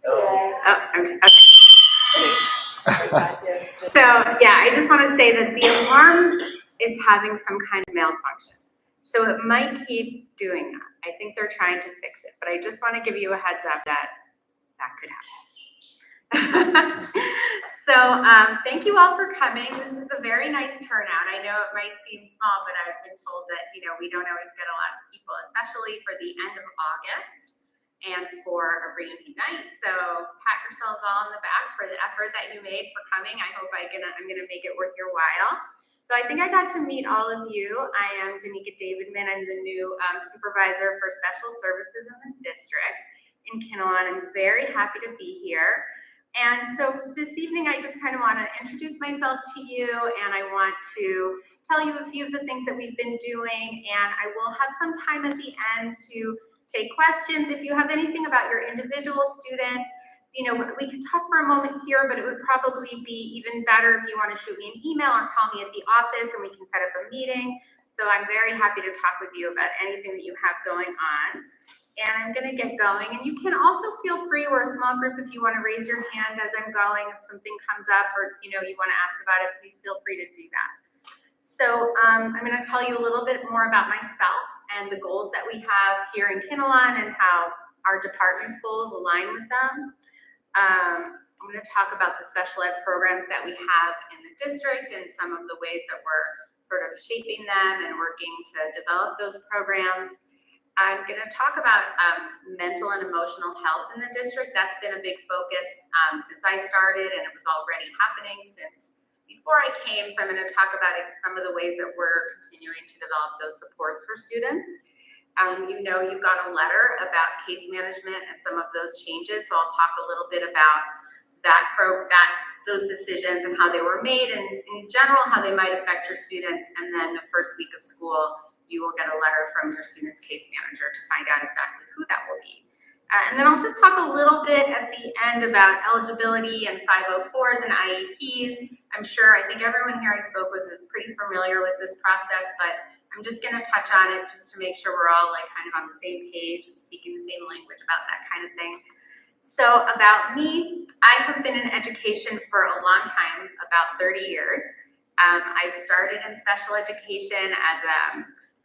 Oh, okay. So yeah, I just want to say that the alarm is having some kind of malfunction. So it might keep doing that. I think they're trying to fix it, but I just want to give you a heads up that that could happen. So thank you all for coming. This is a very nice turnout. I know it might seem small, but I've been told that, you know, we don't always get a lot of people, especially for the end of August and for a rainy night. So pat yourselves all on the back for the effort that you made for coming. I hope I'm gonna make it worth your while. So I think I got to meet all of you. I am Danica Davidman. I'm the new supervisor for special services in the district in Kinnelon. I'm very happy to be here. And so this evening, I just kind of want to introduce myself to you, and I want to tell you a few of the things that we've been doing, and I will have some time at the end to take questions. If you have anything about your individual student, you know, we can talk for a moment here, but it would probably be even better if you want to shoot me an email or call me at the office and we can set up a meeting. So I'm very happy to talk with you about anything that you have going on. And I'm going to get going. And you can also feel free, we're a small group, if you want to raise your hand as I'm going, if something comes up or, you know, you want to ask about it, please feel free to do that. So I'm going to tell you a little bit more about myself and the goals that we have here in Kinnelon and how our department's goals align with them. I'm going to talk about the special ed programs that we have in the district and some of the ways that we're sort of shaping them and working to develop those programs. I'm going to talk about mental and emotional health in the district. That's been a big focus since I started, and it was already happening since before I came. So I'm going to talk about some of the ways that we're continuing to develop those supports for students. You know, you've got a letter about case management and some of those changes. So I'll talk a little bit about those decisions and how they were made, and in general, how they might affect your students. And then the first week of school, you will get a letter from your student's case manager to find out exactly who that will be. And then I'll just talk a little bit at the end about eligibility and 504s and IEPs. I think everyone here I spoke with is pretty familiar with this process, but I'm just going to touch on it just to make sure we're all like kind of on the same page and speaking the same language about that kind of thing. So about me, I have been in education for a long time, about 30 years. I started in special education as a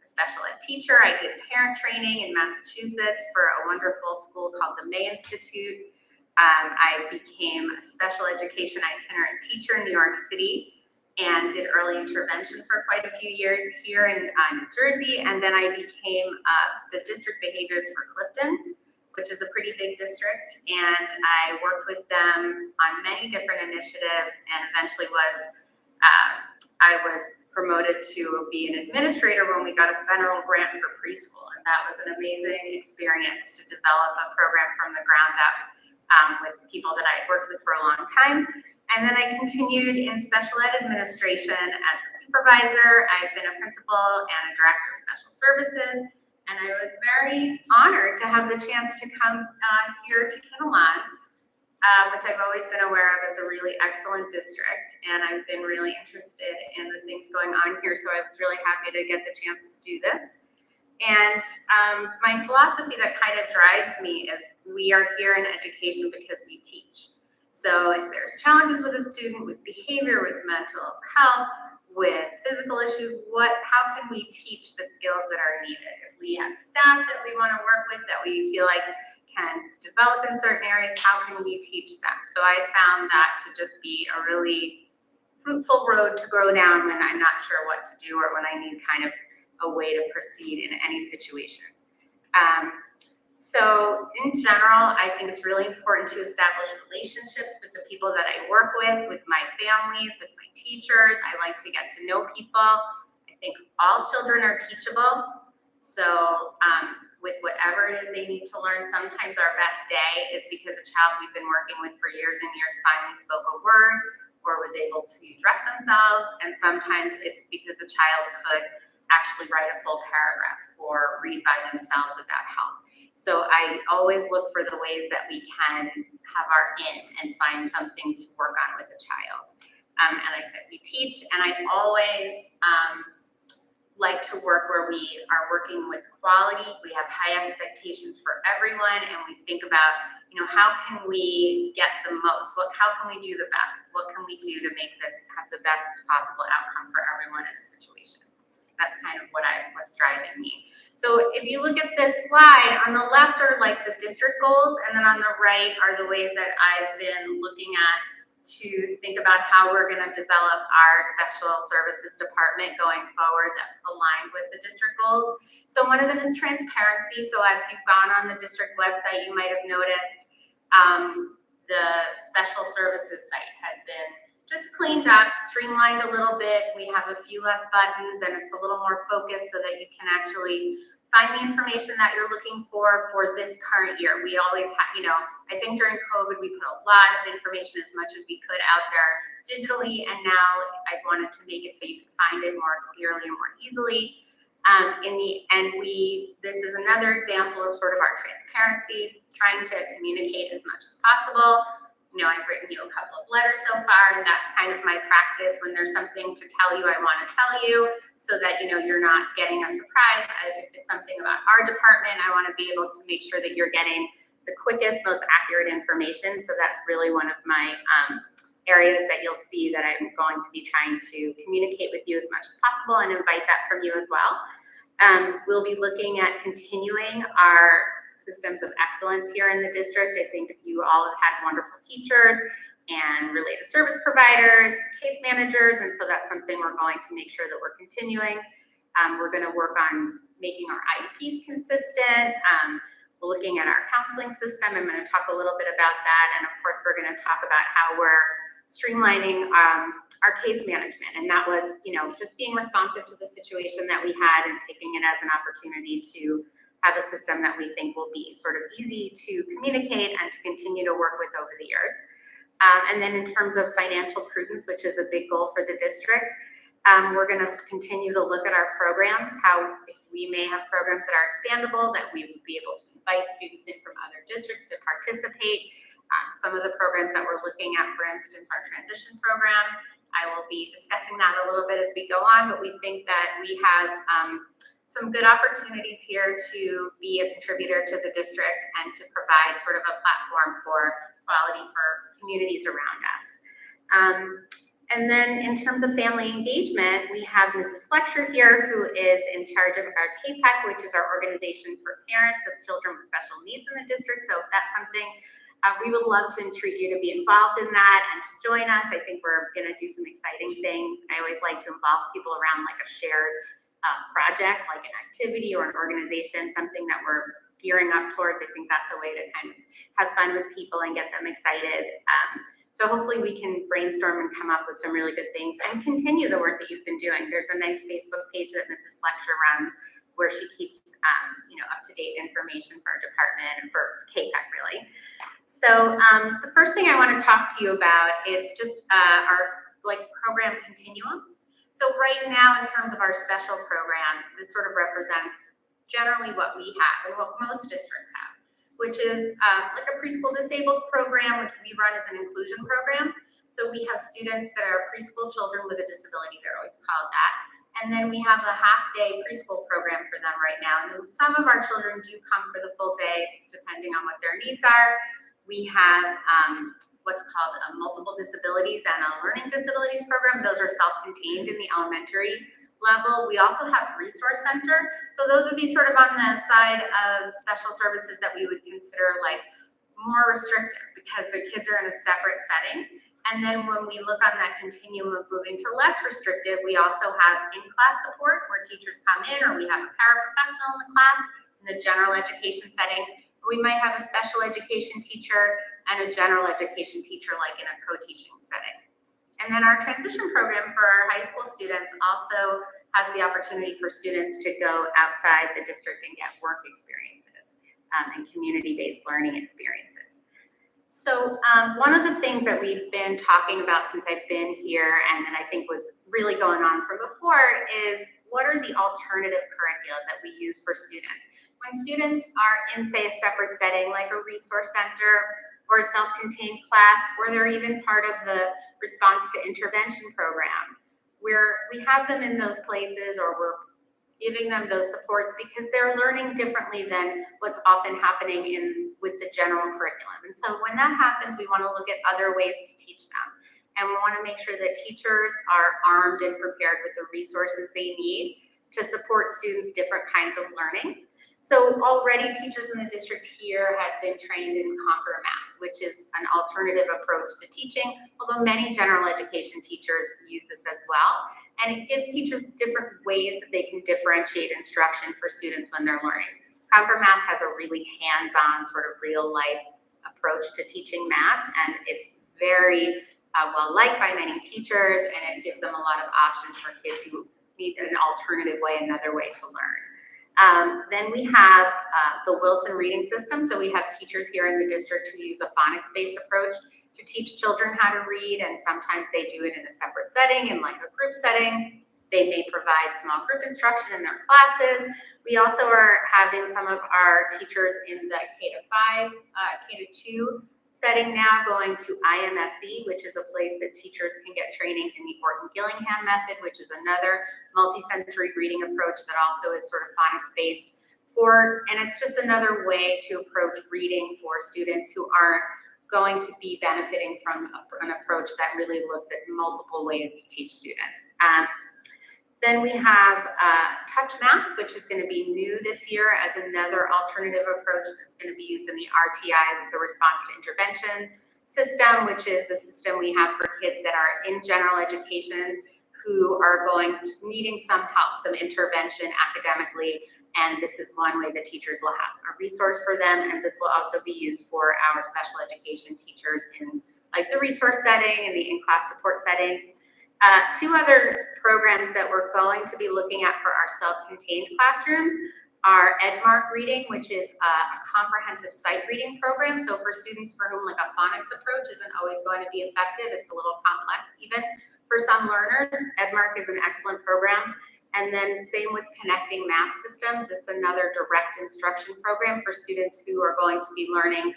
special ed teacher. I did parent training in Massachusetts for a wonderful school called the May Institute. I became a special education itinerant teacher in New York City and did early intervention for quite a few years here in New Jersey. And then I became the district behaviorist for Clifton, which is a pretty big district. And I worked with them on many different initiatives and eventually I was promoted to be an administrator when we got a federal grant for preschool. And that was an amazing experience to develop a program from the ground up with people that I had worked with for a long time. And then I continued in special ed administration as a supervisor. I've been a principal and a director of special services. And I was very honored to have the chance to come here to Kinnelon, which I've always been aware of as a really excellent district. And I've been really interested in the things going on here. So I was really happy to get the chance to do this. And my philosophy that kind of drives me is we are here in education because we teach. So if there's challenges with a student, with behavior, with mental health, with physical issues, how can we teach the skills that are needed? If we have staff that we want to work with that we feel like can develop in certain areas, how can we teach them? So I found that to just be a really fruitful road to go down when I'm not sure what to do or when I need kind of a way to proceed in any situation. So in general, I think it's really important to establish relationships with the people that I work with my families, with my teachers. I like to get to know people. I think all children are teachable. So with whatever it is they need to learn, sometimes our best day is because a child we've been working with for years and years finally spoke a word or was able to dress themselves. And sometimes it's because a child could actually write a full paragraph or read by themselves without help. So I always look for the ways that we can have our in and find something to work on with a child. As I said, we teach, and I always like to work where we are working with quality. We have high expectations for everyone, and we think about, how can we get the most? How can we do the best? What can we do to make this have the best possible outcome for everyone in a situation? That's kind of what's driving me. So if you look at this slide, on the left are like the district goals, and then on the right are the ways that I've been looking at to think about how we're going to develop our special services department going forward that's aligned with the district goals. So one of them is transparency. So if you've gone on the district website, you might have noticed the special services site has been just cleaned up, streamlined a little bit. We have a few less buttons and it's a little more focused so that you can actually find the information that you're looking for this current year. We always have, I think during COVID, we put a lot of information as much as we could out there digitally. And now I wanted to make it so you could find it more clearly and more easily. In the end, this is another example of sort of our transparency, trying to communicate as much as possible. I've written you a couple of letters so far, and that's kind of my practice. When there's something to tell you, I want to tell you so that, you're not getting a surprise. If it's something about our department, I want to be able to make sure that you're getting the quickest, most accurate information. So that's really one of my areas that you'll see that I'm going to be trying to communicate with you as much as possible and invite that from you as well. We'll be looking at continuing our systems of excellence here in the district. I think you all have had wonderful teachers and related service providers, case managers, and so that's something we're going to make sure that we're continuing. We're going to work on making our IEPs consistent. We're looking at our counseling system. I'm going to talk a little bit about that, and of course, we're going to talk about how we're streamlining our case management, and that was, just being responsive to the situation that we had and taking it as an opportunity to have a system that we think will be sort of easy to communicate and to continue to work with over the years. And then in terms of financial prudence, which is a big goal for the district, we're going to continue to look at our programs, how if we may have programs that are expandable, that we would be able to invite students in from other districts to participate. Some of the programs that we're looking at, for instance, our transition program, I will be discussing that a little bit as we go on, but we think that we have some good opportunities here to be a contributor to the district and to provide sort of a platform for quality for communities around us. And then in terms of family engagement, we have Mrs. Fletcher here, who is in charge of our KPEC, which is our organization for parents of children with special needs in the district. So if that's something we would love to entreat you to be involved in that and to join us. I think we're going to do some exciting things. I always like to involve people around like a shared project, like an activity or an organization, something that we're gearing up towards. I think that's a way to kind of have fun with people and get them excited. So hopefully we can brainstorm and come up with some really good things and continue the work that you've been doing. There's a nice Facebook page that Mrs. Fletcher runs where she keeps up-to-date information for our department and for KPEC really. So the first thing I want to talk to you about is just our program Continuum. So right now, in terms of our special programs, this sort of represents generally what we have and what most districts have, which is like a preschool disabled program, which we run as an inclusion program. So we have students that are preschool children with a disability, they're always called that. And then we have a half-day preschool program for them right now. And some of our children do come for the full day, depending on what their needs are. We have what's called a multiple disabilities and a learning disabilities program. Those are self-contained in the elementary level. We also have resource center. So those would be sort of on the side of special services that we would consider like more restrictive because the kids are in a separate setting. And then when we look on that continuum of moving to less restrictive, we also have in-class support where teachers come in, or we have a paraprofessional in the class in the general education setting. We might have a special education teacher and a general education teacher like in a co-teaching setting. And then our transition program for our high school students also has the opportunity for students to go outside the district and get work experiences and community-based learning experiences. So one of the things that we've been talking about since I've been here and that I think was really going on from before is what are the alternative curricula that we use for students? When students are in, say, a separate setting like a resource center or a self-contained class, where they're even part of the response to intervention program, where we have them in those places or we're giving them those supports because they're learning differently than what's often happening with the general curriculum. And so when that happens, we want to look at other ways to teach them. And we want to make sure that teachers are armed and prepared with the resources they need to support students' different kinds of learning. So already teachers in the district here have been trained in Conquer Math, which is an alternative approach to teaching, although many general education teachers use this as well. And it gives teachers different ways that they can differentiate instruction for students when they're learning. Conquer Math has a really hands-on sort of real-life approach to teaching math, and it's very well liked by many teachers, and it gives them a lot of options for kids who need an alternative way, another way to learn. Then we have the Wilson reading system. So we have teachers here in the district who use a phonics-based approach to teach children how to read, and sometimes they do it in a separate setting, in like a group setting. They may provide small group instruction in their classes. We also are having some of our teachers in the K-5, K-2 setting now going to IMSE, which is a place that teachers can get training in the Orton-Gillingham method, which is another multisensory reading approach that also is sort of phonics-based and it's just another way to approach reading for students who aren't going to be benefiting from an approach that really looks at multiple ways to teach students. Then we have Touch Math, which is going to be new this year as another alternative approach that's going to be used in the RTI with the response to intervention system, which is the system we have for kids that are in general education who are needing some help, some intervention academically. And this is one way that teachers will have a resource for them. And this will also be used for our special education teachers in like the resource setting and the in-class support setting. Two other programs that we're going to be looking at for our self-contained classrooms are EdMark Reading, which is a comprehensive sight reading program. So for students for whom like a phonics approach isn't always going to be effective, it's a little complex even for some learners, EdMark is an excellent program. And then same with Connecting Math Systems. It's another direct instruction program for students who are going to be learning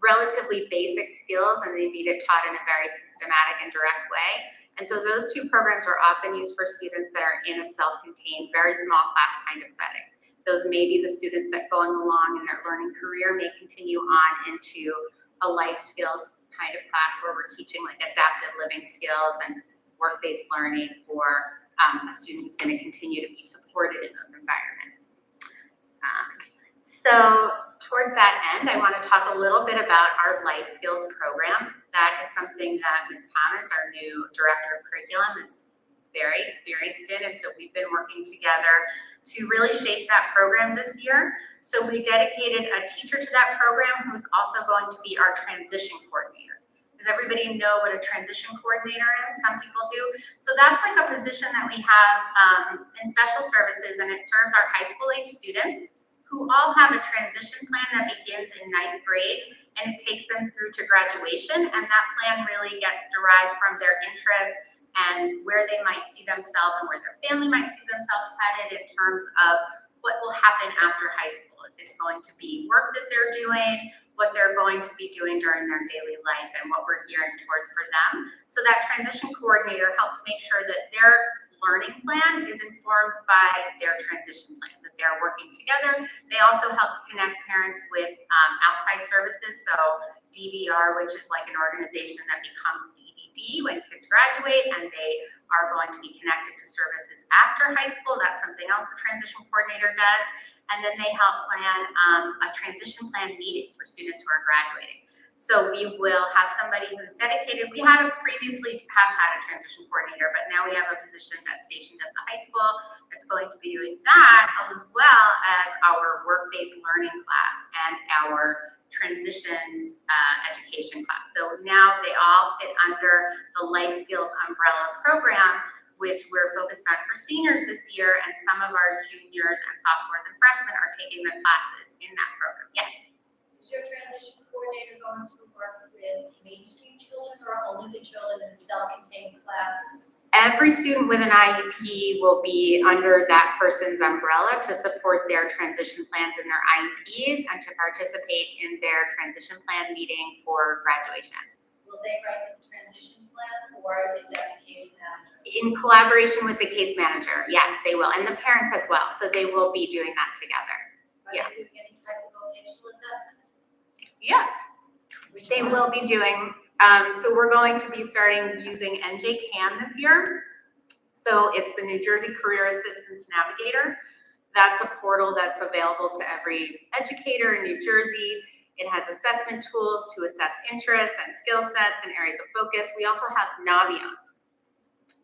relatively basic skills and they need it taught in a very systematic and direct way. And so those two programs are often used for students that are in a self-contained, very small class kind of setting. Those may be the students that going along in their learning career may continue on into a life skills kind of class where we're teaching like adaptive living skills and work-based learning for a student who's going to continue to be supported in those environments. So towards that end, I want to talk a little bit about our life skills program. That is something that Ms. Thomas, our new director of curriculum, is very experienced in. And so we've been working together to really shape that program this year. So we dedicated a teacher to that program who's also going to be our transition coordinator. Does everybody know what a transition coordinator is? Some people do. So that's like a position that we have in special services, and it serves our high school age students who all have a transition plan that begins in 9th grade, and it takes them through to graduation. And that plan really gets derived from their interests and where they might see themselves and where their family might see themselves headed in terms of what will happen after high school. If it's going to be work that they're doing, what they're going to be doing during their daily life, and what we're gearing towards for them. So that transition coordinator helps make sure that their learning plan is informed by their transition plan, that they're working together. They also help connect parents with outside services. So DVR, which is like an organization that becomes DDD when kids graduate, and they are going to be connected to services after high school. That's something else the transition coordinator does. And then they help plan a transition plan meeting for students who are graduating. So we will have somebody who's dedicated. We had previously had a transition coordinator, but now we have a position that's stationed at the high school that's going to be doing that, as well as our work-based learning class and our transitions education class. So now they all fit under the life skills umbrella program, which we're focused on for seniors this year, and some of our juniors and sophomores and freshmen are taking the classes in that program. Yes? Is your transition coordinator going to work with mainstream children or only the children in the self-contained classes? Every student with an IEP will be under that person's umbrella to support their transition plans and their IEPs and to participate in their transition plan meeting for graduation. Will will they write the transition plan, or is that the case manager? In collaboration with the case manager, yes, they will, and the parents as well, so they will be doing that together. Are Yeah. they doing any type of vocational assessments? Yes, Which they one? will be doing, so we're going to be starting using NJCAN this year. So it's the New Jersey Career Assistance Navigator. That's a portal that's available to every educator in New Jersey. It has assessment tools to assess interests and skill sets and areas of focus. We also have Naviance,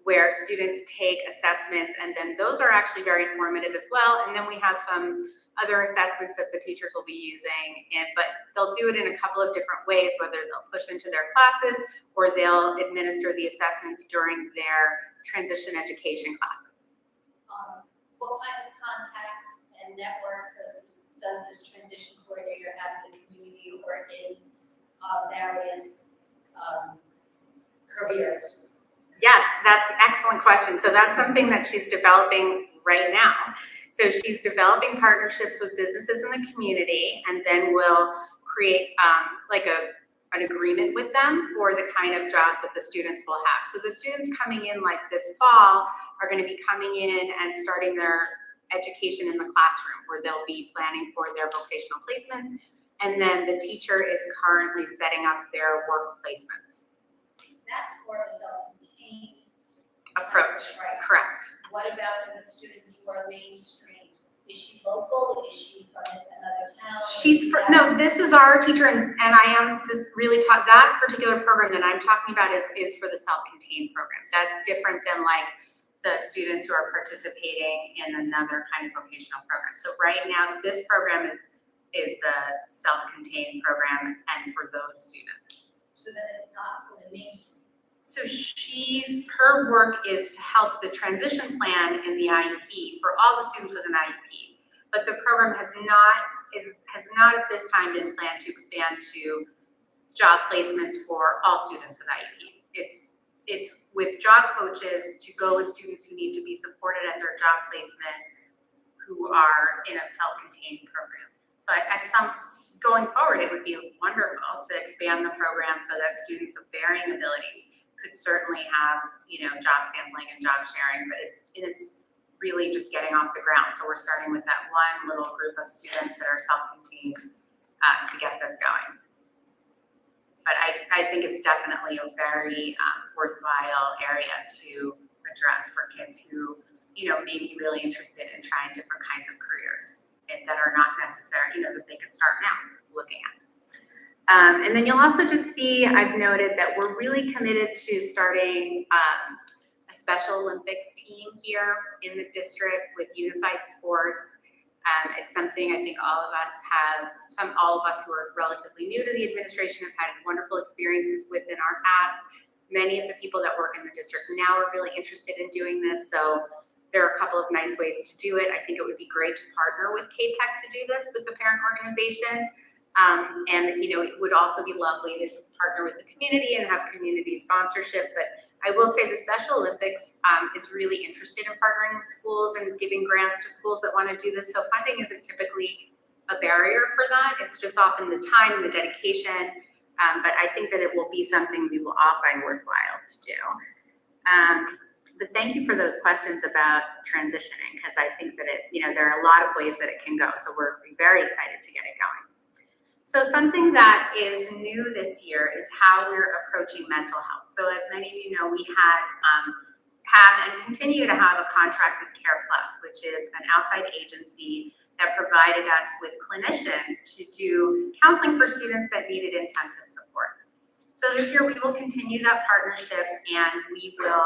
where students take assessments, and then those are actually very informative as well. And then we have some other assessments that the teachers will be using, but they'll do it in a couple of different ways, whether they'll push into their classes or they'll administer the assessments during their transition education classes. What kind of contacts and network does this transition coordinator have in the community or in various careers? Yes, that's an excellent question. So that's something that she's developing right now. So she's developing partnerships with businesses in the community, and then we'll create an agreement with them for the kind of jobs that the students will have. So the students coming in like this fall are going to be coming in and starting their education in the classroom, where they'll be planning for their vocational placements, and then the teacher is currently setting up their work placements. That's more of a self-contained Approach, right? correct. What about for the students who are mainstream? Is she local? Is she from another town? No, this is our teacher, and I am just really taught that particular program that I'm talking about is for the self-contained program. That's different than like the students who are participating in another kind of vocational program. So right now, this program is the self-contained program and for those students. So that it's not for the mainstream. So her work is to help the transition plan in the IEP for all the students with an IEP. But the program has not at this time been planned to expand to job placements for all students with IEPs. It's with job coaches to go with students who need to be supported at their job placement who are in a self-contained program. But going forward, it would be wonderful to expand the program so that students of varying abilities could certainly have, job sampling and job sharing, but it's really just getting off the ground. So we're starting with that one little group of students that are self-contained to get this going. But I think it's definitely a very worthwhile area to address for kids who, may be really interested in trying different kinds of careers that are not necessary, that they could start now looking at. And then you'll also just see, I've noted that we're really committed to starting a Special Olympics team here in the district with unified sports. It's something I think all of us who are relatively new to the administration have had wonderful experiences with in our past. Many of the people that work in the district now are really interested in doing this. So there are a couple of nice ways to do it. I think it would be great to partner with KPEC to do this with the parent organization. And it would also be lovely to partner with the community and have community sponsorship. But I will say the Special Olympics is really interested in partnering with schools and giving grants to schools that want to do this. So funding isn't typically a barrier for that. It's just often the time and the dedication. But I think that it will be something we will all find worthwhile to do. But thank you for those questions about transitioning, because I think that there are a lot of ways that it can go. So we're very excited to get it going. So something that is new this year is how we're approaching mental health. So as many of you know, we have and continue to have a contract with Care Plus, which is an outside agency that provided us with clinicians to do counseling for students that needed intensive support. So this year we will continue that partnership, and we will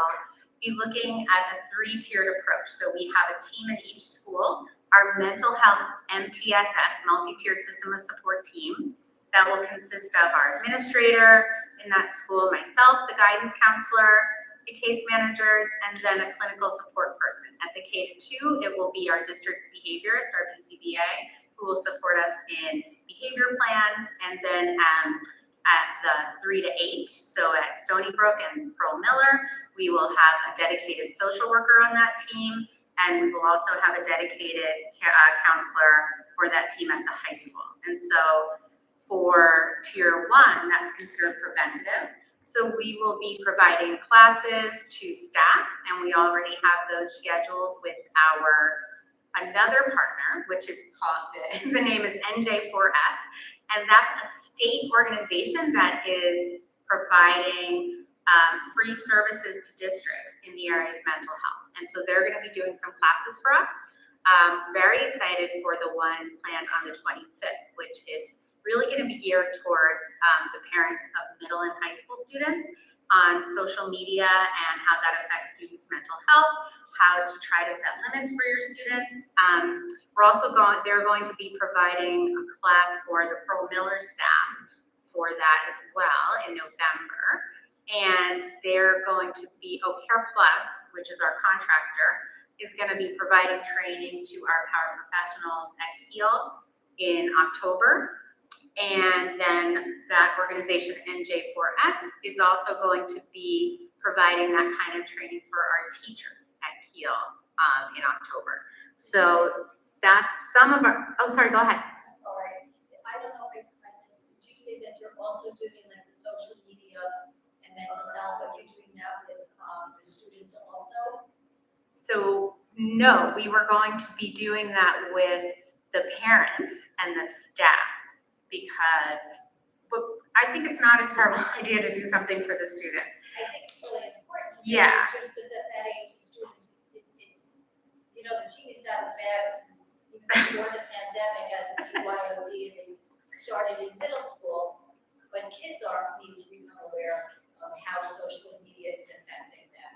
be looking at a 3-tiered approach. So we have a team in each school, our mental health MTSS, multi-tiered system of support team, that will consist of our administrator in that school, myself, the guidance counselor, the case managers, and then a clinical support person. At the K-2, it will be our district behaviorist, our PCBA, who will support us in behavior plans, and then at the 3 to 8, so at Stony Brook and Pearl Miller, we will have a dedicated social worker on that team, and we will also have a dedicated counselor for that team at the high school. And so for Tier 1, that's considered preventative, So we will be providing classes to staff, and we already have those scheduled with another partner, which is called, the name is NJ4S, and that's a state organization that is providing free services to districts in the area of mental health. And so they're going to be doing some classes for us. Very excited for the one planned on the 25th, which is really going to be geared towards the parents of middle and high school students on social media and how that affects students' mental health, how to try to set limits for your students. They're going to be providing a class for the Pearl Miller staff for that as well in November. And they're going to be, Care Plus, which is our contractor, is going to be providing training to our paraprofessionals at Kiel in October. And then that organization, NJ4S, is also going to be providing that kind of training for our teachers at Kiel in October. So that's some of our, oh, sorry, go ahead. I'm sorry, I don't know if I missed, did you say that you're also doing like the social media and mental health, but you're doing that with the students also? So no, we were going to be doing that with the parents and the staff, because I think it's not a terrible idea to do something for the students. I think it's really important. Yeah. Because at that age, the students, it's, the genie's out of the bag since even before the pandemic, as the BYOD, and they started in middle school, when kids need to become aware of how social media is affecting them.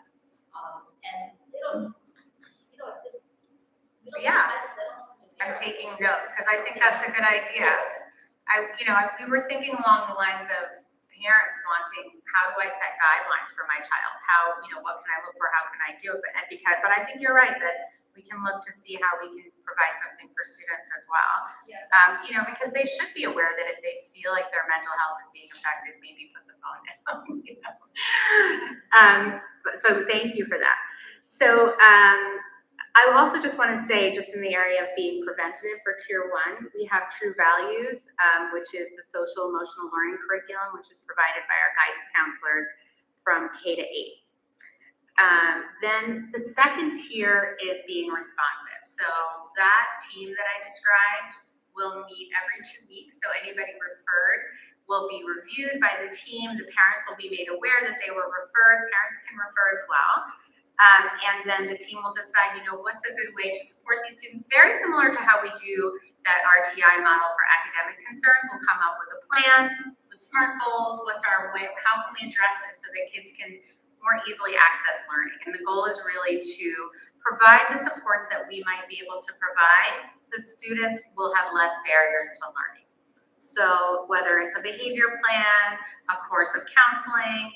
And they don't, this middle Yeah. school, they don't I'm taking notes because I think that's a good idea. We were thinking along the lines of parents wanting, how do I set guidelines for my child? How, what can I look for? How can I do it? But I think you're right that we can look to see how we can provide something for students as well. Yeah. Because they should be aware that if they feel like their mental health is being affected, maybe put the phone down. So thank you for that. So I also just want to say, just in the area of being preventative for Tier 1, we have True Values, which is the social emotional learning curriculum, which is provided by our guidance counselors from K to 8. Then the second tier is being responsive. So that team that I described will meet every 2 weeks. So anybody referred will be reviewed by the team. The parents will be made aware that they were referred. Parents can refer as well. And then the team will decide, what's a good way to support these students. Very similar to how we do that RTI model for academic concerns. We'll come up with a plan with SMART goals. What's our way? How can we address this so that kids can more easily access learning? And the goal is really to provide the supports that we might be able to provide, that students will have less barriers to learning. So whether it's a behavior plan, a course of counseling,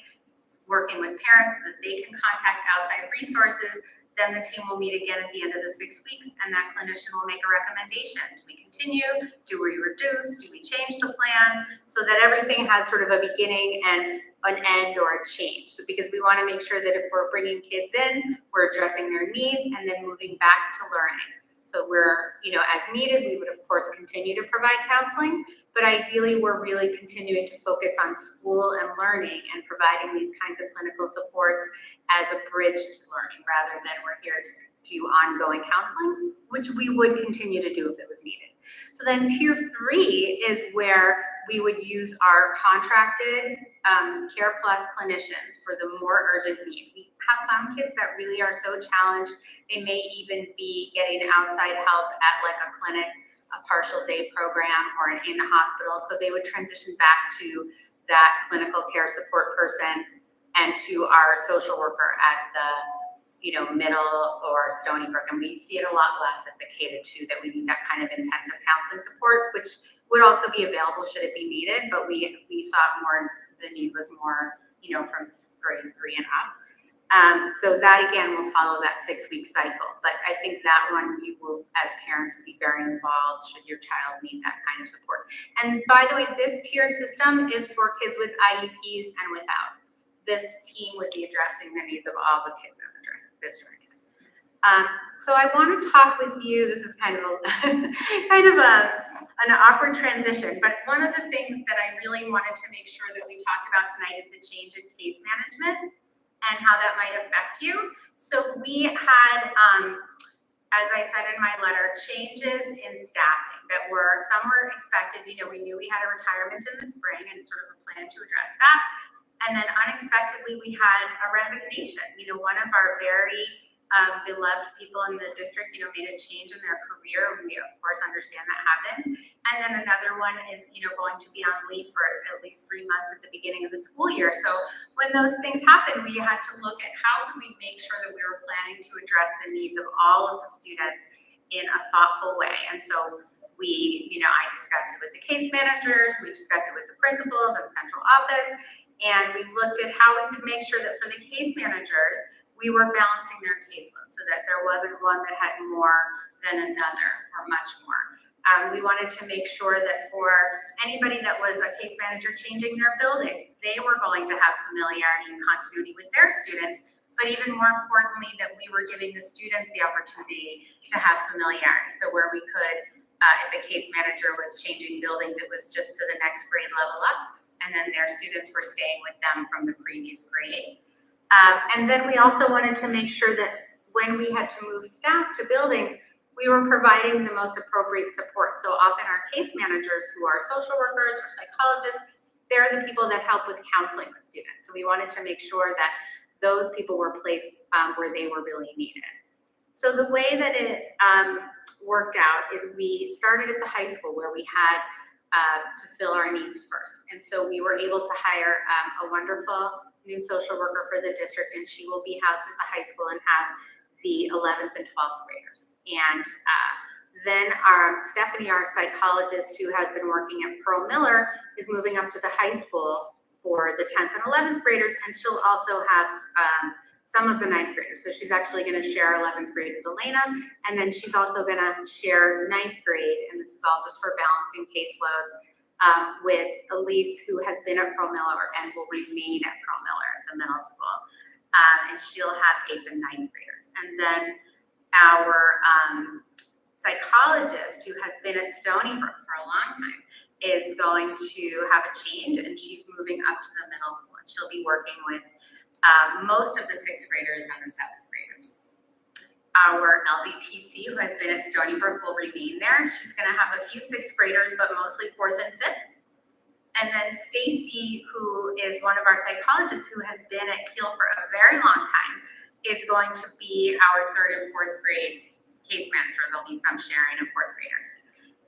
working with parents so that they can contact outside resources, then the team will meet again at the end of the 6 weeks, and that clinician will make a recommendation. Do we continue? Do we reduce? Do we change the plan? So that everything has sort of a beginning and an end or a change. So because we want to make sure that if we're bringing kids in, we're addressing their needs and then moving back to learning. So we're, as needed, we would of course continue to provide counseling, but ideally we're really continuing to focus on school and learning and providing these kinds of clinical supports as a bridge to learning, rather than we're here to do ongoing counseling, which we would continue to do if it was needed. So then Tier 3 is where we would use our contracted Care Plus clinicians for the more urgent needs. We have some kids that really are so challenged, they may even be getting outside help at like a clinic, a partial day program, or in the hospital. So they would transition back to that clinical care support person and to our social worker at the middle or Stony Brook. And we see it a lot less at the K to 2 that we need that kind of intensive counseling support, which would also be available should it be needed. But we saw it more, the need was more, from grade 3 and up. So that again will follow that 6-week cycle. But I think that one you will, as parents, be very involved should your child need that kind of support. And by the way, this tiered system is for kids with IEPs and without. This team would be addressing the needs of all the kids in the district. So I want to talk with you. This is kind of an awkward transition, but one of the things that I really wanted to make sure that we talked about tonight is the change in case management and how that might affect you. So we had, as I said in my letter, changes in staffing that some were expected. You know, we knew we had a retirement in the spring and sort of a plan to address that. And then unexpectedly, we had a resignation. You know, one of our very beloved people in the district, you know, made a change in their career. We, of course, understand that happens. And then another one is, you know, going to be on leave for at least 3 months at the beginning of the school year. So when those things happen, we had to look at how do we make sure that we were planning to address the needs of all of the students in a thoughtful way. And so we, you know, I discussed it with the case managers, we discussed it with the principals and central office, and we looked at how we could make sure that for the case managers, we were balancing their caseload so that there wasn't one that had more than another or much more. We wanted to make sure that for anybody that was a case manager changing their buildings, they were going to have familiarity and continuity with their students, but even more importantly, that we were giving the students the opportunity to have familiarity. So where we could, if a case manager was changing buildings, it was just to the next grade level up, and then their students were staying with them from the previous grade. And then we also wanted to make sure that when we had to move staff to buildings, we were providing the most appropriate support. So often our case managers, who are social workers or psychologists, they're the people that help with counseling with students. So we wanted to make sure that those people were placed where they were really needed. So the way that it worked out is we started at the high school where we had to fill our needs first. And so we were able to hire a wonderful new social worker for the district, and she will be housed at the high school and have the 11th and 12th graders. And then Stephanie, our psychologist who has been working at Pearl Miller, is moving up to the high school for the 10th and 11th graders, and she'll also have some of the 9th graders. So she's actually going to share 11th grade with Elena, and then she's also going to share 9th grade, and this is all just for balancing caseloads, with Elise, who has been at Pearl Miller and will remain at Pearl Miller at the middle school. And she'll have 8th and 9th graders. And then our psychologist, who has been at Stony Brook for a long time, is going to have a change, and she's moving up to the middle school. And she'll be working with most of the 6th graders and the 7th graders. Our LDTC, who has been at Stony Brook, will remain there. She's going to have a few 6th graders, but mostly 4th and 5th. And then Stacy, who is one of our psychologists who has been at Kiel for a very long time, is going to be our 3rd and 4th grade case manager. There'll be some sharing of 4th graders.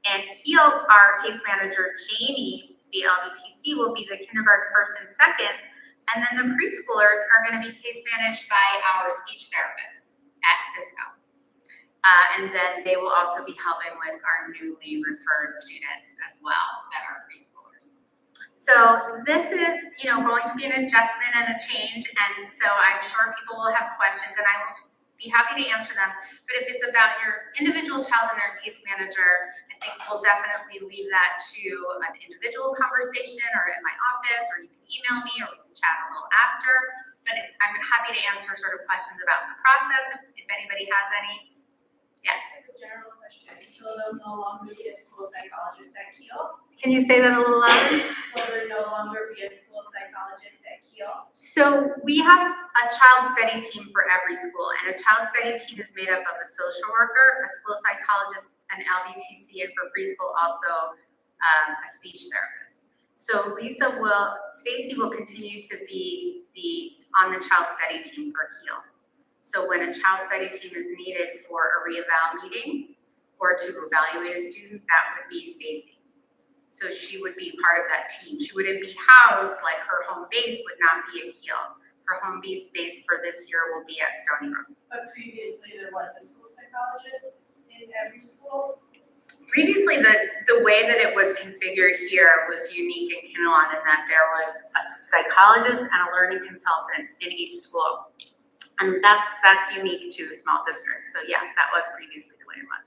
And Kiel, our case manager, Jamie, the LDTC, will be the kindergarten 1st and 2nd. And then the preschoolers are going to be case managed by our speech therapists at Cisco. And then they will also be helping with our newly referred students as well that are preschoolers. So this is, you know, going to be an adjustment and a change. And so I'm sure people will have questions, and I will just be happy to answer them. But if it's about your individual child and their case manager, I think we'll definitely leave that to an individual conversation or in my office, or you can email me, or we can chat a little after. But I'm happy to answer sort of questions about the process if anybody has any. Yes. General question. So there'll no longer be a school psychologist at Kiel? Can you say that a little louder? Will there no longer be a school psychologist at Kiel? So we have a child study team for every school, and a child study team is made up of a social worker, a school psychologist, an LDTC, and for preschool also a speech therapist. So Stacy will continue to be on the child study team for Kiel. So when a child study team is needed for a re-eval meeting or to evaluate a student, that would be Stacy. So she would be part of that team. She wouldn't be housed, like her home base would not be at Kiel. Her home base for this year will be at Stony Brook. But previously there was a school psychologist in every school? Previously, the way that it was configured here was unique in Kinnelon in that there was a psychologist and a learning consultant in each school. And that's unique to a small district. So yes, that was previously the way it was.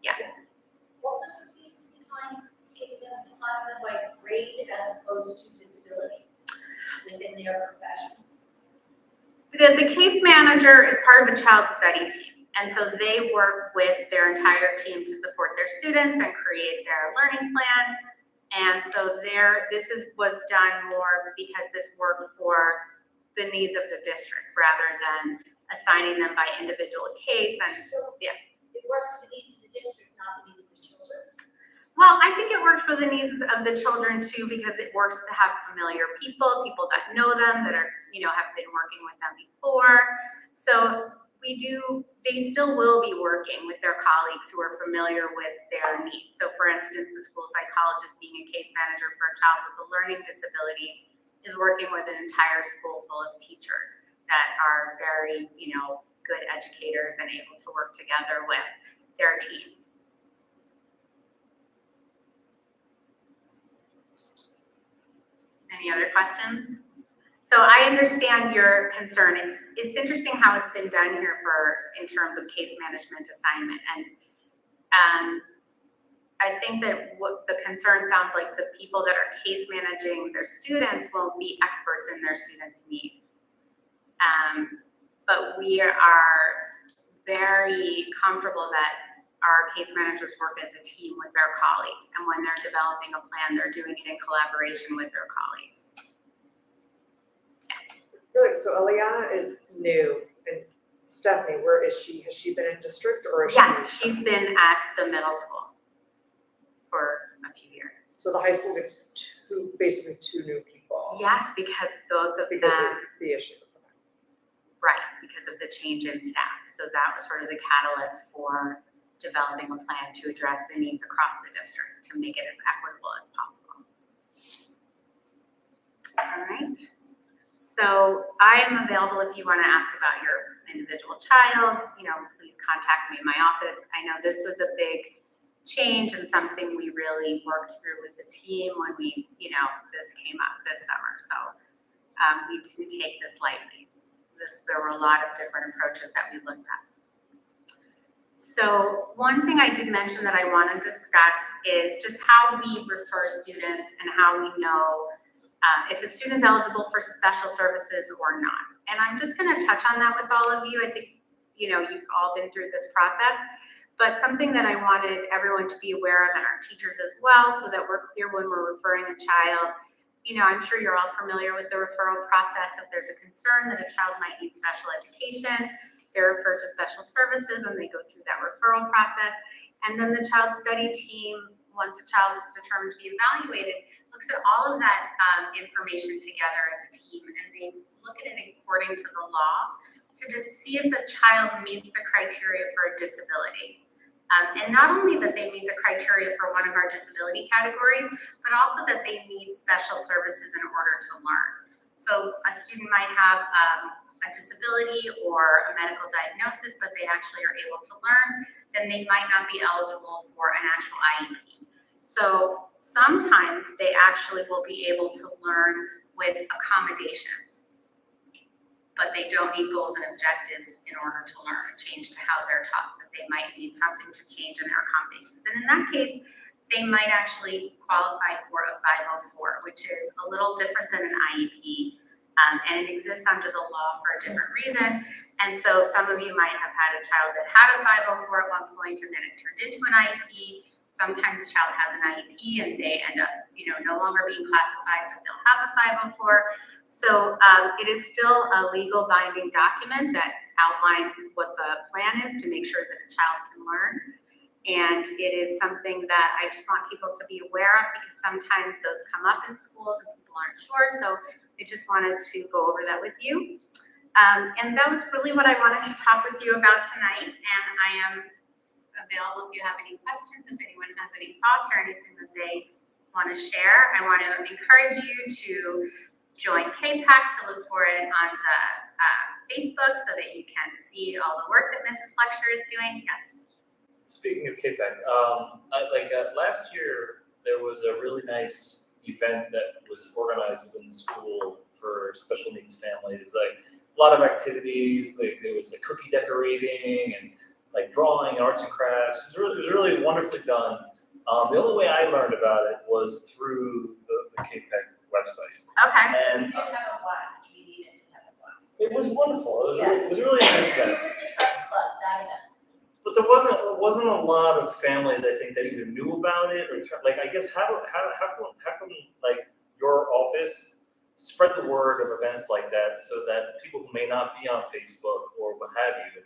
Yeah. What was the reason behind giving them assigning them by grade as opposed to disability within their profession? The case manager is part of a child study team. And so they work with their entire team to support their students and create their learning plan. And so was done more because this worked for the needs of the district rather than assigning them by individual case. And So yeah. it works for the needs of the district, not the needs of the children. Well, I think it works for the needs of the children too, because it works to have familiar people that know them, that are, have been working with them before. So they still will be working with their colleagues who are familiar with their needs. So for instance, the school psychologist being a case manager for a child with a learning disability is working with an entire school full of teachers that are very, good educators and able to work together with their team. Any other questions? So I understand your concern. It's interesting how it's been done here in terms of case management assignment. And I think that what the concern sounds like the people that are case managing their students won't be experts in their students' needs. But we are very comfortable that our case managers work as a team with their colleagues. And when they're developing a plan, they're doing it in collaboration with their colleagues. Good, so Eliana is new, and Stephanie, where is she? Has she been in district or is Yes, she's been at the middle school for a few years. So the high school gets basically two new people? Yes, because both of Because them, of the issue. right, because of the change in staff. So that was sort of the catalyst for developing a plan to address the needs across the district to make it as equitable as possible. All right. So I am available if you want to ask about your individual child, please contact me in my office. I know this was a big change and something we really worked through with the team when this came up this summer. So we didn't take this lightly. There were a lot of different approaches that we looked at. So one thing I did mention that I want to discuss is just how we refer students and how we know if a student is eligible for special services or not. And I'm just going to touch on that with all of you. I think, you've all been through this process, but something that I wanted everyone to be aware of and our teachers as well, so that we're clear when we're referring a child. I'm sure you're all familiar with the referral process. If there's a concern that a child might need special education, they're referred to special services and they go through that referral process. And then the child study team, once a child is determined to be evaluated, looks at all of that information together as a team, and they look at it according to the law to just see if the child meets the criteria for a disability. And not only that they meet the criteria for one of our disability categories, but also that they need special services in order to learn. So a student might have a disability or a medical diagnosis, but they actually are able to learn, then they might not be eligible for an actual IEP. So sometimes they actually will be able to learn with accommodations, but they don't need goals and objectives in order to learn, change to how they're taught, but they might need something to change in their accommodations. And in that case, they might actually qualify for a 504, which is a little different than an IEP, and it exists under the law for a different reason. And so some of you might have had a child that had a 504 at one point, and then it turned into an IEP. Sometimes the child has an IEP and they end up, no longer being classified, but they'll have a 504. So it is still a legal binding document that outlines what the plan is to make sure that a child can learn. And it is something that I just want people to be aware of, because sometimes those come up in schools and people aren't sure. So I just wanted to go over that with you. And that was really what I wanted to talk with you about tonight. And I am available if you have any questions, if anyone has any thoughts or anything that they want to share. I want to encourage you to join KPAC, to look for it on the Facebook so that you can see all the work that Mrs. Fletcher is doing. Yes. Speaking of KPAC, last year there was a really nice event that was organized within the school for special needs families. Like a lot of activities. There was a cookie decorating and drawing and arts and crafts. It was really wonderfully done. The only way I learned about it was through the KPAC website. Okay. And We did have a blast. We needed to have a blast. it It was wonderful. Yeah. It was really nice, It guys. was with the trust club, that event. But there wasn't a lot of families, I think, that either knew about it or like, I guess, how come like your office spread the word of events like that so that people who may not be on Facebook or what have you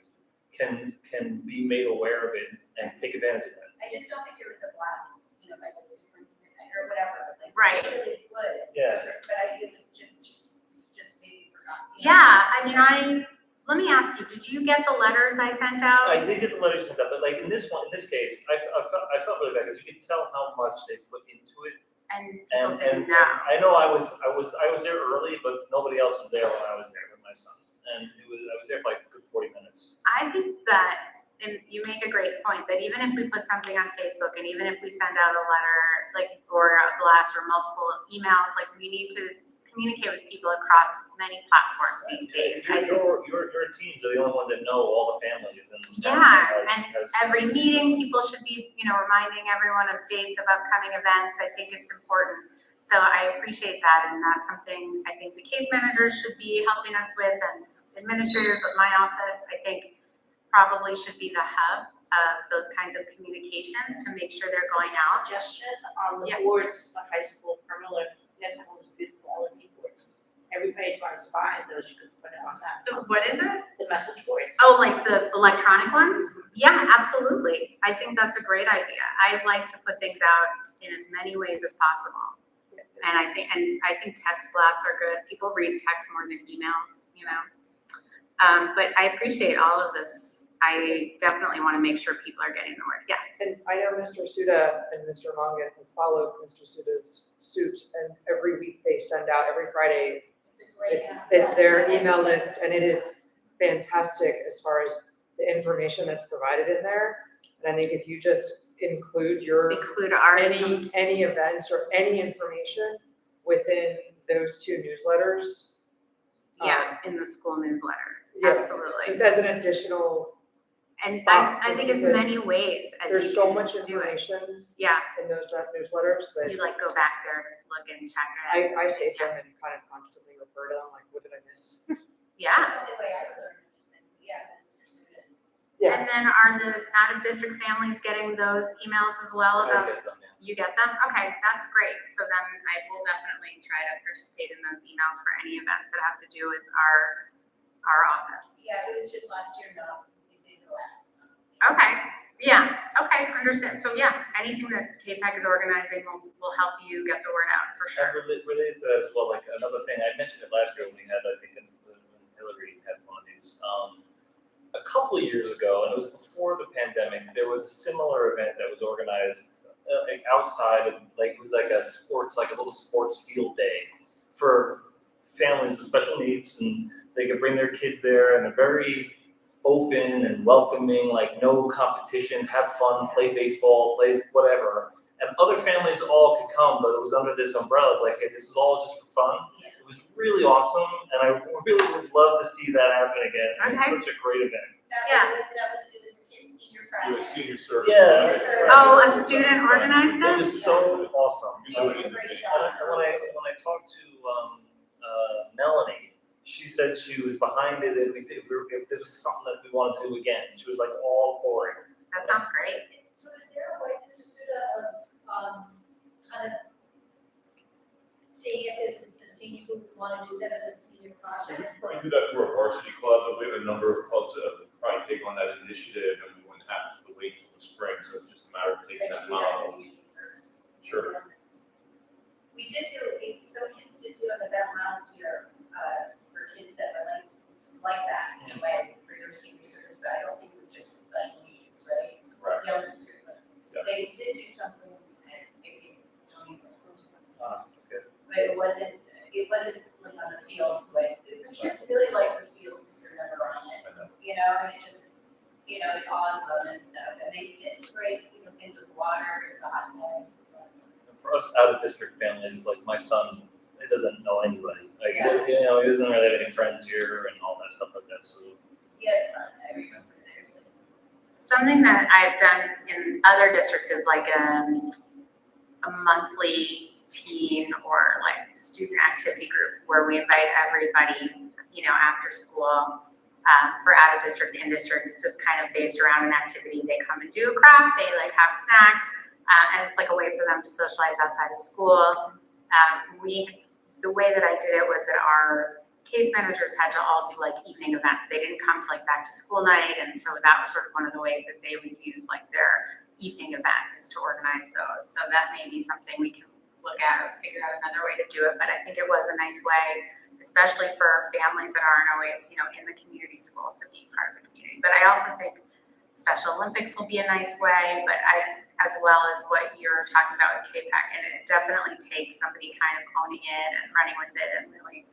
can be made aware of it and take advantage of that? I just don't think there was a blast, by the superintendent or whatever, like. Right. It really would. Yeah. But I think it was just maybe forgotten. Yeah, I mean, let me ask you, did you get the letters I sent out? I did get the letters sent out, but like in this case, I felt really bad because you could tell how much they put into it. And people And didn't know. I know I was there early, but nobody else was there when I was there with my son. And I was there for like a good 40 minutes. I think that, and you make a great point, that even if we put something on Facebook and even if we send out a letter, like, or a blast or multiple emails, like, we need to communicate with people across many platforms these days. I think Your teams are the only ones that know all the families and. every meeting, people should be, reminding everyone of dates of upcoming events. I think it's important. So I appreciate that, and that's something I think the case managers should be helping us with, and administrators at my office, I think probably should be the hub of those kinds of communications to make sure they're going out. Suggestion on the Yeah. boards, the high school, Permiller, that's one of the good quality boards. Everybody drives by those, you could put it on that, What is it? the message boards. Oh, like the electronic ones? Yeah, absolutely. I think that's a great idea. I like to put things out in as many ways as possible. And I think text blasts are good. People read text more than emails, But I appreciate all of this. I definitely want to make sure people are getting the word. Yes. And I know Mr. Suda and Mr. Manga has followed Mr. Suda's suit, and every week they send out, every Friday, It's a great. it's their email list, and it is fantastic as far as the information that's provided in there. And I think if you just include Include our. any events or any information within those two newsletters, Yeah, in the school newsletters. yeah, Absolutely. just as an additional, And spot, I just think it's because many ways as there's you so can much do it. information Yeah, in those newsletters that you like go back there, look and check it. I save them and kind of constantly refer to them, like, what did I miss? Yeah. That's the only way I would learn, it's for students. Yeah. And then are the out of district families getting those emails as well I about? get them, yeah. You get them? Okay, that's great. So then I will definitely try to participate in those emails for any events that have to do with our office. Yeah, it was just last year, no, it didn't go out. Okay, yeah, okay, understand. So yeah, anything that KPEC is organizing will help you get the word out for sure. And related to that as well, like another thing, I mentioned it last year when we had, I think, when Hillary had one of these. A couple of years ago, and it was before the pandemic, there was a similar event that was organized like outside of, like, it was like a little sports field day for families with special needs, and they could bring their kids there, and a very open and welcoming, like no competition, have fun, play baseball, play whatever. And other families all could come, but it was under this umbrella. It's like, hey, this is all just for fun. Yeah. It was really awesome, and I really would love to see that happen again. It was Okay. such a great event. Yeah. It was a kid's senior Do a project. senior service. Yeah. Oh, a student organized It it? was so awesome. You did a great job. And when I talked to Melanie, she said she was behind it, and if there was something that we wanted to do again, she was like all for it. That sounds great. So is there a way, Mr. Suda, kind of seeing if this is the senior, who want to do that as a senior So we project? try and do that through our varsity club, but we have a number of clubs that would probably take on that initiative, and we wouldn't have to wait till the spring, so it's just a matter of taking that model. Sure. We did some kids did do an event last year, for kids that were like that, in a way, for your senior service, but I don't think it was just special needs, right? Right. Young student, but Yeah. they did do something, and maybe it was Tony or something. Okay. But it wasn't like on the fields, like, the kids really like the fields, because they're never on it, I know. and it just, it awes them and stuff, and they did great, things with water, it's a hot day. And for us out of district families, like my son, he doesn't know anybody. Like, Yeah. he doesn't really have any friends here and all that stuff like that, so. Yeah, I remember theirs. Something that I've done in other districts is like a monthly teen or like student activity group where we invite everybody after school, for out of district, in district. It's just kind of based around an activity. They come and do a craft, they like have snacks, and it's like a way for them to socialize outside of school. The way that I did it was that our case managers had to all do like evening events. They didn't come to like back to school night, and so that was sort of one of the ways that they would use like their evening event is to organize those. So that may be something we can look at or figure out another way to do it. But I think it was a nice way, especially for families that aren't always, in the community school, to be part of the community. But I also think Special Olympics will be a nice way, but as well as what you're talking about with KPEC, and it definitely takes somebody kind of owning it and running with it and really,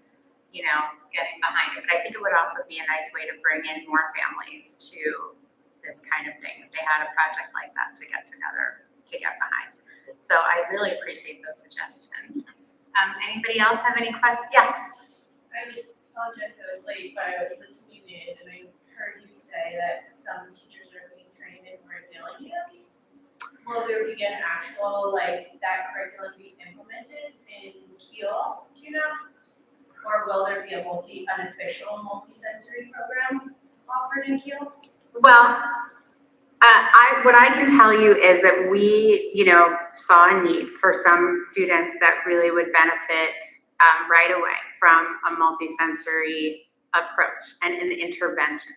getting behind it. But I think it would also be a nice way to bring in more families to this kind of thing, if they had a project like that to get together, to get behind. So I really appreciate those suggestions. Anybody else have any questions? Yes. I apologize if I was late, but I was listening in and I heard you say that some teachers are being trained in Gillingham. Will there be an actual, that curriculum be implemented in Kiel, do you know? Or will there be an official multisensory program offered in Kiel? Well, what I can tell you is that we, saw a need for some students that really would benefit right away from a multisensory approach and an intervention.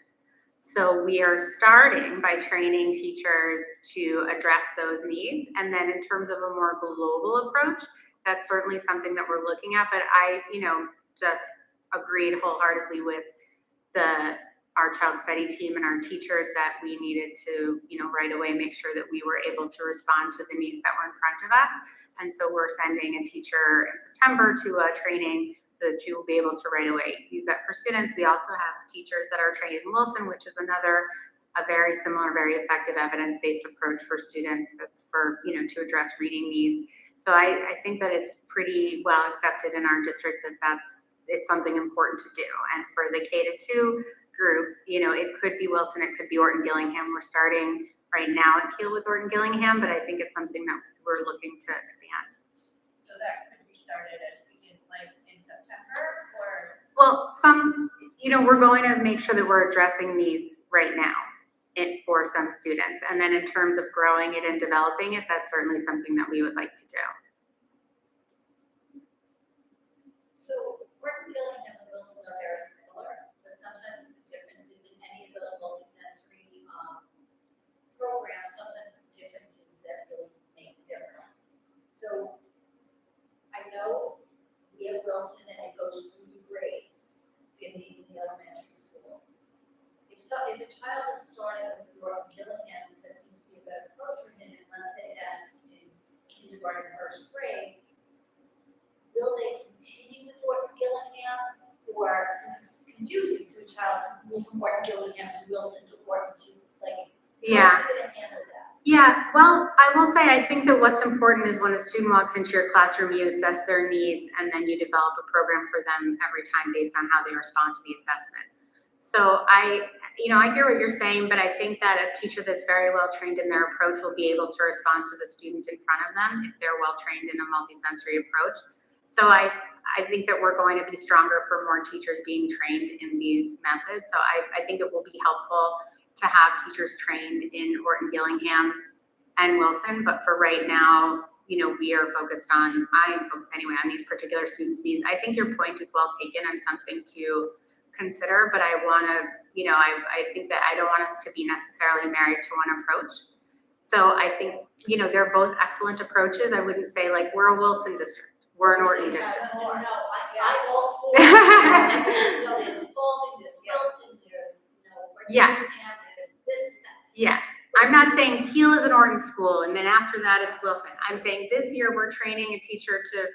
So we are starting by training teachers to address those needs. And then in terms of a more global approach, that's certainly something that we're looking at. But I, just agreed wholeheartedly with our child study team and our teachers that we needed to, right away make sure that we were able to respond to the needs that were in front of us. And so we're sending a teacher in September to a training that you will be able to right away use that for students. We also have teachers that are trained in Wilson, which is a very similar, very effective evidence-based approach for students that's for, to address reading needs. So I think that it's pretty well accepted in our district that it's something important to do. And for the K-2 group, it could be Wilson, it could be Orton Gillingham. We're starting right now at Kiel with Orton Gillingham, but I think it's something that we're looking to expand. So that could be started as in September or? Well, we're going to make sure that we're addressing needs right now for some students. And then in terms of growing it and developing it, that's certainly something that we would like to do. So Orton, Gillingham, and Wilson are very similar, but sometimes it's differences in any of those multisensory programs. Sometimes it's differences that really make a difference. So I know we have Wilson and it goes through the grades in the elementary school. If a child is starting with Orton, Gillingham, that seems to be a better approach for him, and let's say that's in kindergarten, first grade, will they continue with Orton Gillingham, or, because it's confusing to a child to move from Orton Gillingham to Wilson to Orton to, Yeah. how are you gonna handle that? Yeah, well, I will say, I think that what's important is when a student walks into your classroom, you assess their needs, and then you develop a program for them every time based on how they respond to the assessment. So I hear what you're saying, but I think that a teacher that's very well trained in their approach will be able to respond to the student in front of them if they're well trained in a multisensory approach. So I think that we're going to be stronger for more teachers being trained in these methods. So I think it will be helpful to have teachers trained in Orton Gillingham and Wilson, but for right now, we are focused on, I am focused anyway on these particular students' needs. I think your point is well taken and something to consider, but I want to, I think that I don't want us to be necessarily married to one approach. So I think, they're both excellent approaches. I wouldn't say we're a Wilson district, we're an Orton district. No, I'm all for it. There's Spalding, there's Wilson, there's, Orton Yeah. Gillingham, there's this, that. Yeah, I'm not saying Kiel is an Orton school and then after that it's Wilson. I'm saying this year we're training a teacher to,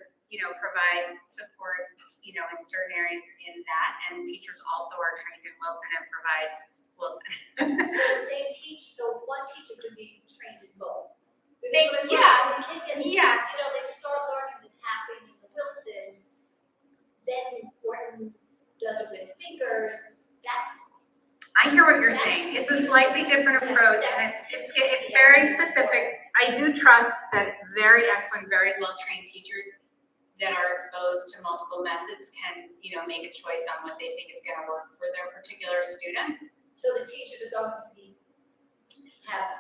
provide support, in certain areas in that, and teachers also are trained in Wilson and provide Wilson. So one teacher could be trained in both. They- Because when yeah, the kid gets, yes. they start learning the tapping in the Wilson, then Orton does it with fingers, that. I hear what you're saying. It's a slightly different approach and it's very specific. I do trust that very excellent, very well-trained teachers that are exposed to multiple methods can, make a choice on what they think is gonna work for their particular student. So the teachers are going to be, have,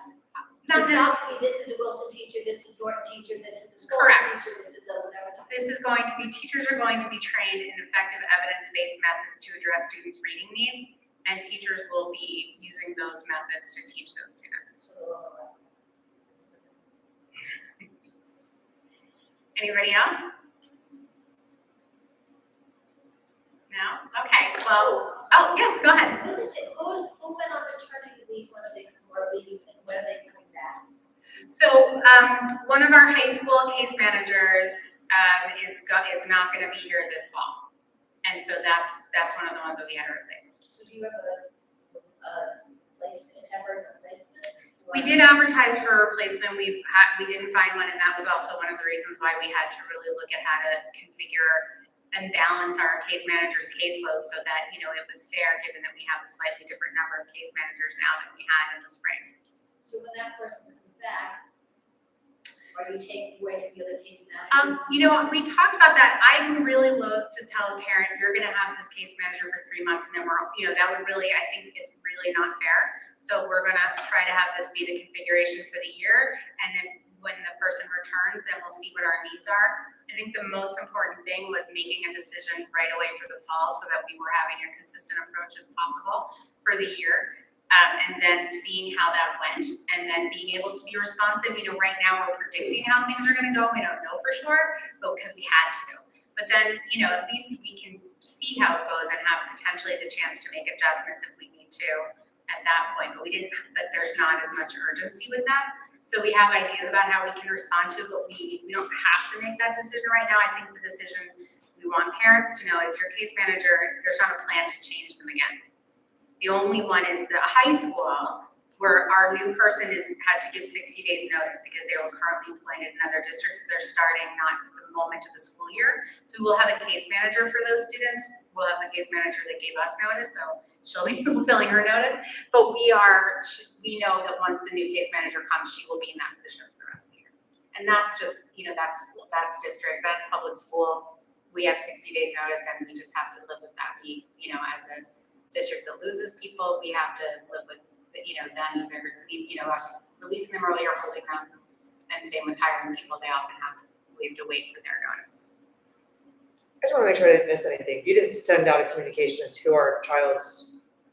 Not it's not gonna be, this is a Wilson teacher, this is a Norton teacher, this is a Scored Correct. teacher, this is a whatever. This is going to be, teachers are going to be trained in effective evidence-based methods to address students' reading needs, and teachers will be using those methods to teach those students. Anybody else? No? Okay, well, oh, yes, go ahead. Who went on maternity leave, when are they, or leave, and when are they coming back? So, one of our high school case managers, is not gonna be here this fall. And so that's one of the ones that we had to replace. So do you have a temporary replacement? We did advertise for a replacement, we didn't find one, and that was also one of the reasons why we had to really look at how to configure and balance our case manager's caseload so that, it was fair, given that we have a slightly different number of case managers now than we had in the spring. So when that person comes back, are you taking away from the other case managers? We talked about that. I'm really loath to tell a parent, you're gonna have this case manager for 3 months and then that would really, I think it's really not fair. So we're gonna try to have this be the configuration for the year, and then when the person returns, then we'll see what our needs are. I think the most important thing was making a decision right away for the fall so that we were having a consistent approach as possible for the year. And then seeing how that went, and then being able to be responsive. Right now we're predicting how things are gonna go. We don't know for sure, but because we had to. But then, at least we can see how it goes and have potentially the chance to make adjustments if we need to at that point. But there's not as much urgency with that. So we have ideas about how we can respond to it, but we don't have to make that decision right now. I think the decision we want parents to know is your case manager, there's not a plan to change them again. The only one is the high school, where our new person had to give 60 days notice because they were currently employed in another district, so they're starting not the moment of the school year. So we'll have a case manager for those students. We'll have the case manager that gave us notice, so she'll be fulfilling her notice. But we know that once the new case manager comes, she will be in that position for the rest of the year. And that's just, that's school, that's district, that's public school. We have 60 days notice, and we just have to live with that. We, as a district that loses people, we have to live with, them either, us releasing them early or holding them. And same with hiring people, we have to wait for their notice. I just want to make sure I didn't miss anything. You didn't send out a communication as to who our child's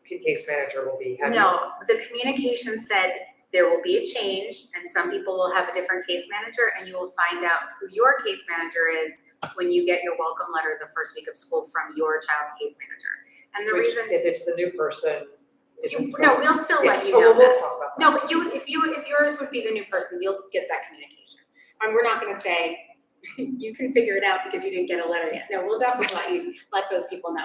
case manager will be. No, the communication said there will be a change, and some people will have a different case manager, and you will find out who your case manager is when you get your welcome letter the first week of school from your child's case manager. And the reason, If it's the new person, no, we'll still let you Yeah, know we'll that. talk about that. No, but if yours would be the new person, you'll get that communication. And we're not gonna say, you can figure it out because you didn't get a letter yet. No, we'll definitely let those people know.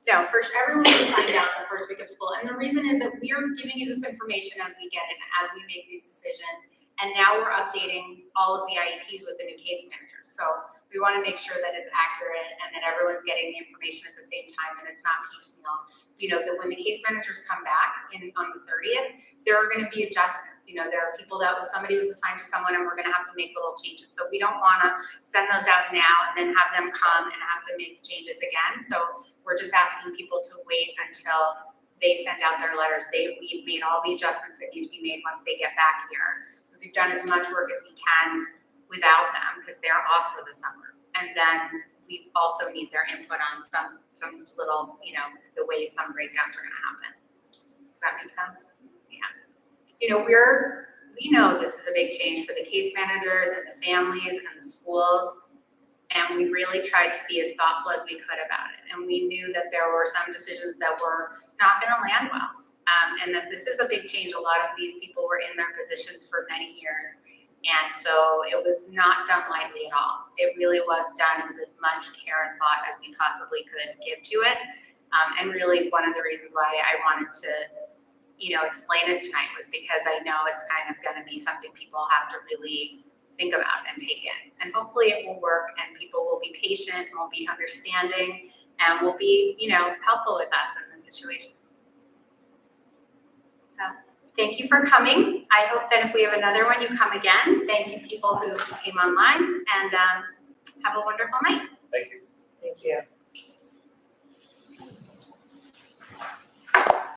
No, first, everyone will find out the first week of school. And the reason is that we are giving you this information as we get it, as we make these decisions. And now we're updating all of the IEPs with the new case managers. So we want to make sure that it's accurate and that everyone's getting the information at the same time and it's not piecemeal. That when the case managers come back on the 30th, there are going to be adjustments. There are people that somebody was assigned to someone and we're going to have to make little changes. So we don't want to send those out now and then have them come and have to make changes again. So we're just asking people to wait until they send out their letters. We've made all the adjustments that need to be made once they get back here. We've done as much work as we can without them because they're off for the summer. And then we also need their input on some little, the way some breakdowns are gonna happen. Does that make sense? Yeah. We know this is a big change for the case managers and the families and the schools. And we really tried to be as thoughtful as we could about it. And we knew that there were some decisions that were not gonna land well. And that this is a big change. A lot of these people were in their positions for many years. And so it was not done lightly at all. It really was done with as much care and thought as we possibly could give to it. And really one of the reasons why I wanted to, explain it tonight was because I know it's kind of gonna be something people have to really think about and take in. And hopefully it will work and people will be patient and will be understanding and will be, helpful with us in this situation. So thank you for coming. I hope that if we have another one, you come again. Thank you people who came online, and Have a wonderful night. Thank you. Thank you.